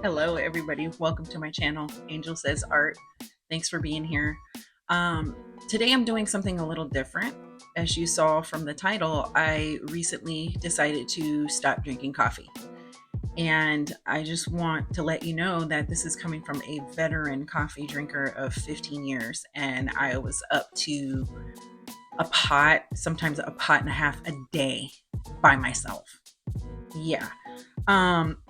Hello, everybody. Welcome to my channel, Angel Says Art. Thanks for being here. Today I'm doing something a little different. As you saw from the title, I recently decided to stop drinking coffee. And I just want to let you know that this is coming from a veteran coffee drinker of 15 years. And I was up to a pot, sometimes a pot and a half a day by myself. Yeah.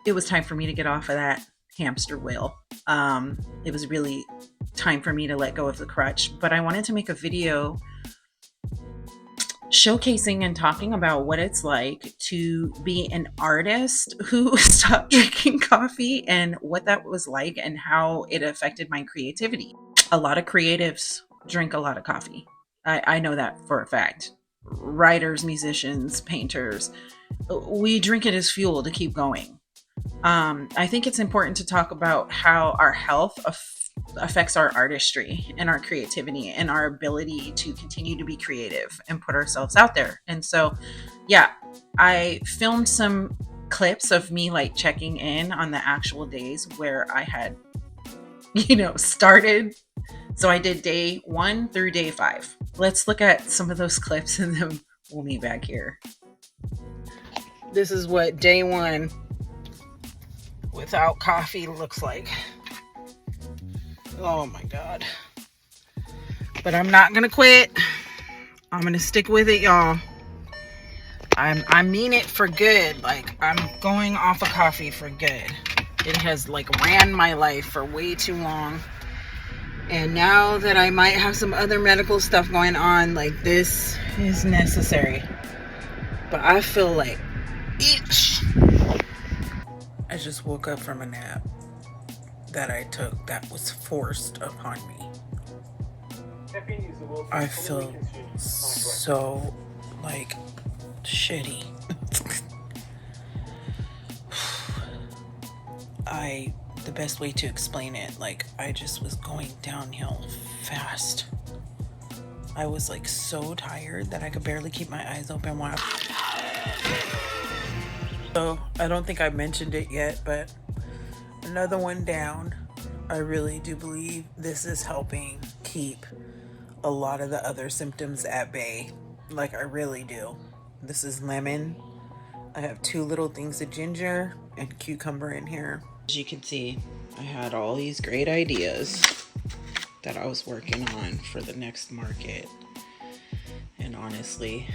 It was time for me to get off of that hamster wheel. It was really time for me to let go of the crutch, but I wanted to make a video showcasing and talking about what it's like to be an artist who stopped drinking coffee and what that was like and how it affected my creativity. A lot of creatives drink a lot of coffee. I know that for a fact. Writers, musicians, painters, we drink it as fuel to keep going. I think it's important to talk about how our health affects our artistry and our creativity and our ability to continue to be creative and put ourselves out there. And so, yeah, I filmed some clips of me like checking in on the actual days where I had, started. So I did day 1 through day 5. Let's look at some of those clips and then we'll meet back here. This is what day 1 without coffee looks like. Oh my God. But I'm not gonna quit. I'm gonna stick with it, y'all. I mean it for good. Like, I'm going off of coffee for good. It has like ran my life for way too long. And now that I might have some other medical stuff going on, like, this is necessary. But I feel like itch. I just woke up from a nap that I took that was forced upon me. I feel so, like, shitty. The best way to explain it, like, I just was going downhill fast. I was, like, so tired that I could barely keep my eyes open while So, I don't think I mentioned it yet, but another one down. I really do believe this is helping keep a lot of the other symptoms at bay. Like, I really do. This is lemon. I have 2 little things of ginger and cucumber in here. As you can see, I had all these great ideas that I was working on for the next market. And honestly,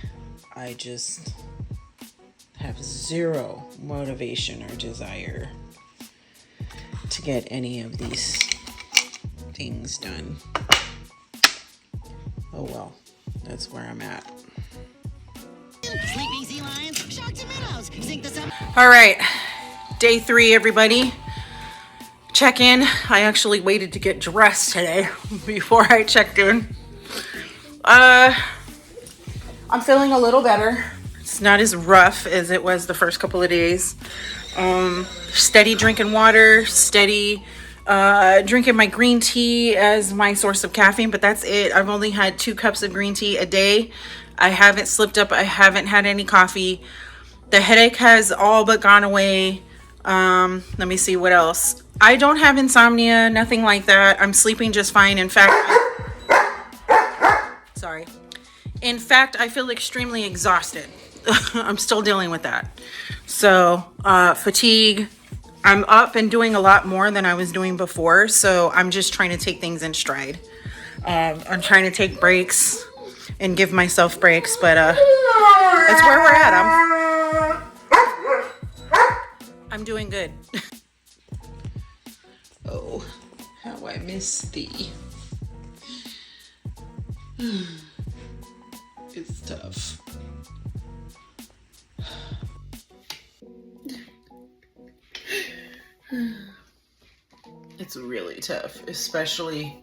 I just have zero motivation or desire to get any of these things done. Oh well, that's where I'm at. All right, day 3, everybody. Check in. I actually waited to get dressed today before I checked in. I'm feeling a little better. It's not as rough as it was the first couple of days. Steady drinking water, steady drinking my green tea as my source of caffeine, but that's it. I've only had 2 cups of green tea a day. I haven't slipped up. I haven't had any coffee. The headache has all but gone away. Let me see what else. I don't have insomnia, nothing like that. I'm sleeping just fine. In fact, I feel extremely exhausted. I'm still dealing with that. So, fatigue. I'm up and doing a lot more than I was doing before. So I'm just trying to take things in stride. I'm trying to take breaks and give myself breaks, but that's where we're at. I'm doing good. Oh, how I miss thee. It's tough. It's really tough, especially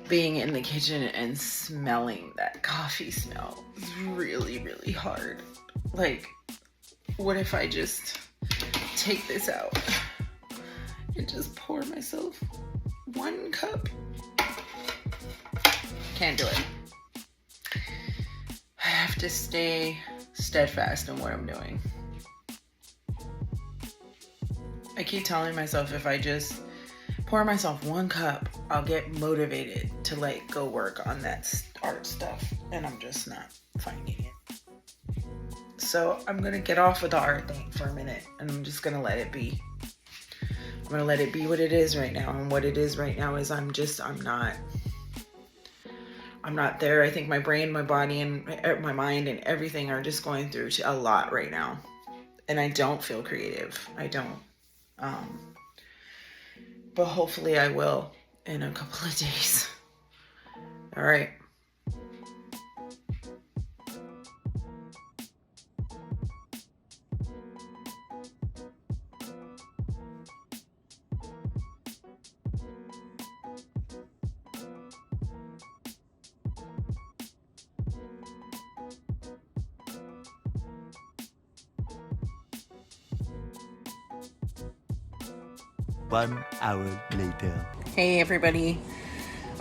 being in the kitchen and smelling that coffee smell. It's really, really hard. Like, what if I just take this out and just pour myself 1 cup? Can't do it. I have to stay steadfast in what I'm doing. I keep telling myself if I just pour myself 1 cup, I'll get motivated to like go work on that art stuff, and I'm just not finding it. So I'm gonna get off of the art thing for a minute, and I'm just gonna let it be. I'm gonna let it be what it is right now, and what it is right now is I'm not there. I think my brain, my body, and my mind and everything are just going through a lot right now, and I don't feel creative. I don't. But hopefully I will in a couple of days. All right. One hour later. Hey, everybody.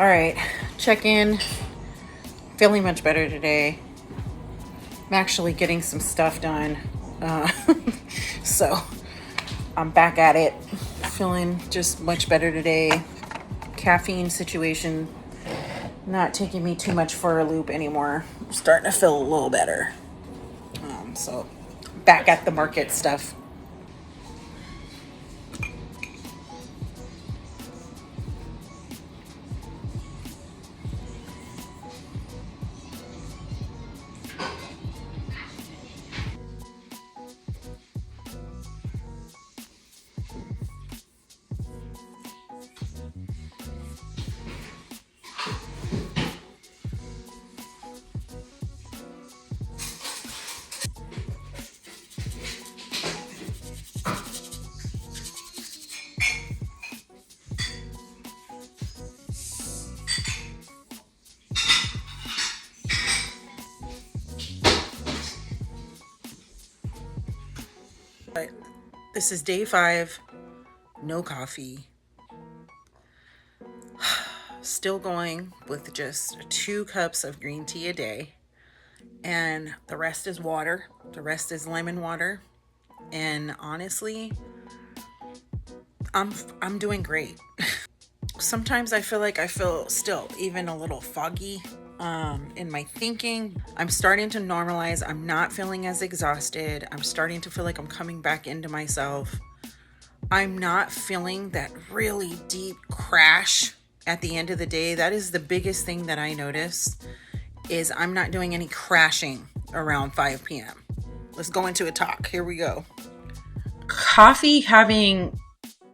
All right. Check in. Feeling much better today. I'm actually getting some stuff done. So I'm back at it. Feeling just much better today. Caffeine situation not taking me too much for a loop anymore. I'm starting to feel a little better. So back at the market stuff. Right. This is day 5. No coffee. Still going with just 2 cups of green tea a day. And the rest is water. The rest is lemon water. And honestly, I'm doing great. Sometimes I feel still even a little foggy in my thinking. I'm starting to normalize. I'm not feeling as exhausted. I'm starting to feel like I'm coming back into myself. I'm not feeling that really deep crash at the end of the day. That is the biggest thing that I notice, is I'm not doing any crashing around 5 p.m. Let's go into a talk. Here we go. Coffee having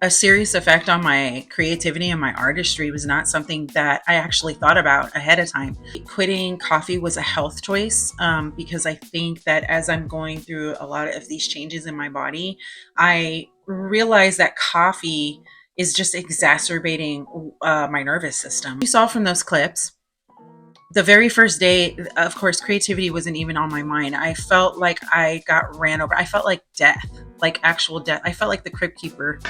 a serious effect on my creativity and my artistry was not something that I actually thought about ahead of time. Quitting coffee was a health choice because I think that as I'm going through a lot of these changes in my body, I realize that coffee is just exacerbating my nervous system. You saw from those clips, the very first day, of course, creativity wasn't even on my mind. I felt like I got ran over. I felt like death, like actual death. I felt like the Crypt Keeper.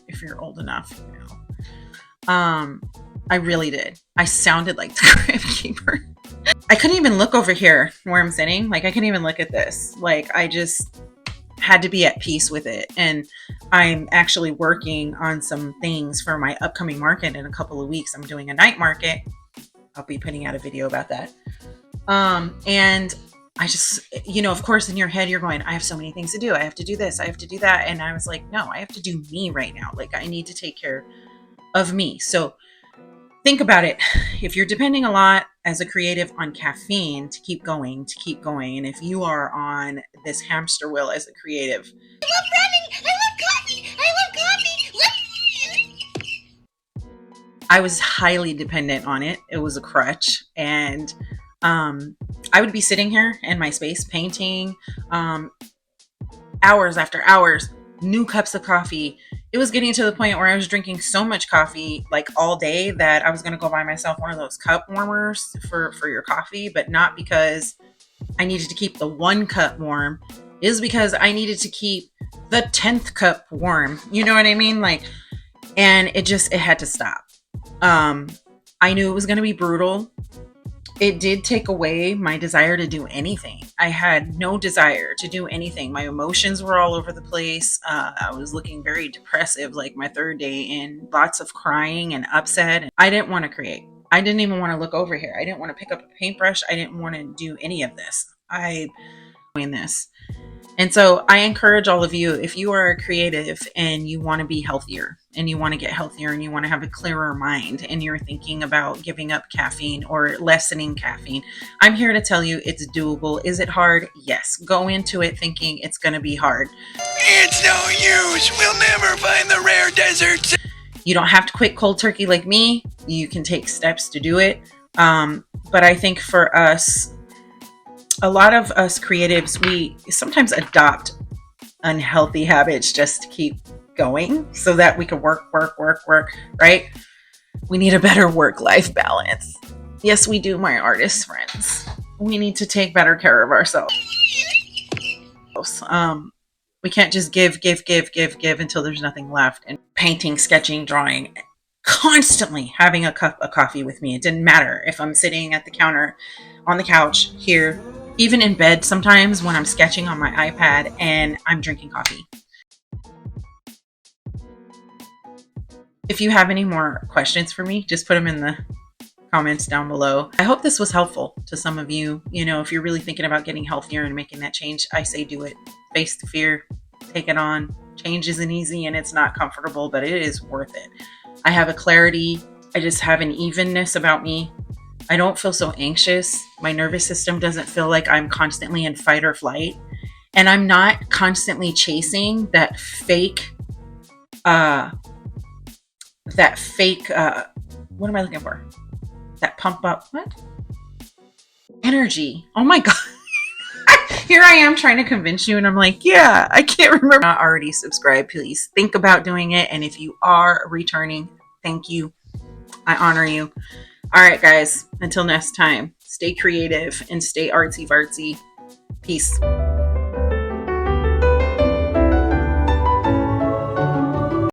If you're old enough, you know. I really did. I sounded like the Crypt Keeper. I couldn't even look over here where I'm sitting. Like, I couldn't even look at this. Like, I just had to be at peace with it. And I'm actually working on some things for my upcoming market in a couple of weeks. I'm doing a night market. I'll be putting out a video about that. And I just, of course, in your head, you're going, I have so many things to do. I have to do this. I have to do that. And I was like, no, I have to do me right now. Like, I need to take care of me. So think about it. If you're depending a lot as a creative on caffeine to keep going, and if you are on this hamster wheel as a creative, I love running, I love coffee, I was highly dependent on it. It was a crutch. And I would be sitting here in my space painting hours after hours, new cups of coffee. It was getting to the point where I was drinking so much coffee like all day that I was going to go buy myself one of those cup warmers for your coffee, but not because I needed to keep the 1 cup warm. It was because I needed to keep the 10th cup warm. You know what I mean? Like, and it had to stop. I knew it was going to be brutal. it did take away my desire to do anything. I had no desire to do anything. My emotions were all over the place. I was looking very depressive, like my third day in, lots of crying and upset. I didn't want to create. I didn't even want to look over here. I didn't want to pick up a paintbrush. I didn't want to do any of this. I doing this. And so I encourage all of you, if you are a creative and you want to be healthier and you want to get healthier and you want to have a clearer mind and you're thinking about giving up caffeine or lessening caffeine, I'm here to tell you it's doable. Is it hard? Yes. Go into it thinking it's going to be hard. It's no use. We'll never find the rare deserts. You don't have to quit cold turkey like me. You can take steps to do it. But I think for us, a lot of us creatives, we sometimes adopt unhealthy habits just to keep going so that we can work, right? We need a better work-life balance. Yes, we do, my artist friends. We need to take better care of ourselves. We can't just give until there's nothing left. And painting, sketching, drawing, constantly having a cup of coffee with me. It didn't matter if I'm sitting at the counter, on the couch, here, even in bed sometimes when I'm sketching on my iPad and I'm drinking coffee. If you have any more questions for me, just put them in the comments down below. I hope this was helpful to some of you. You know, if you're really thinking about getting healthier and making that change, I say do it. Face the fear, take it on. Change isn't easy and it's not comfortable, but it is worth it. I have a clarity. I just have an evenness about me. I don't feel so anxious. My nervous system doesn't feel like I'm constantly in fight or flight. And I'm not constantly chasing that fake, what am I looking for? That pump up, what? Energy. Oh my God. Here I am trying to convince you and I'm like, yeah, I can't remember. Not already subscribed, please think about doing it. And if you are returning, thank you. I honor you. All right, guys, until next time, stay creative and stay artsy fartsy. Peace.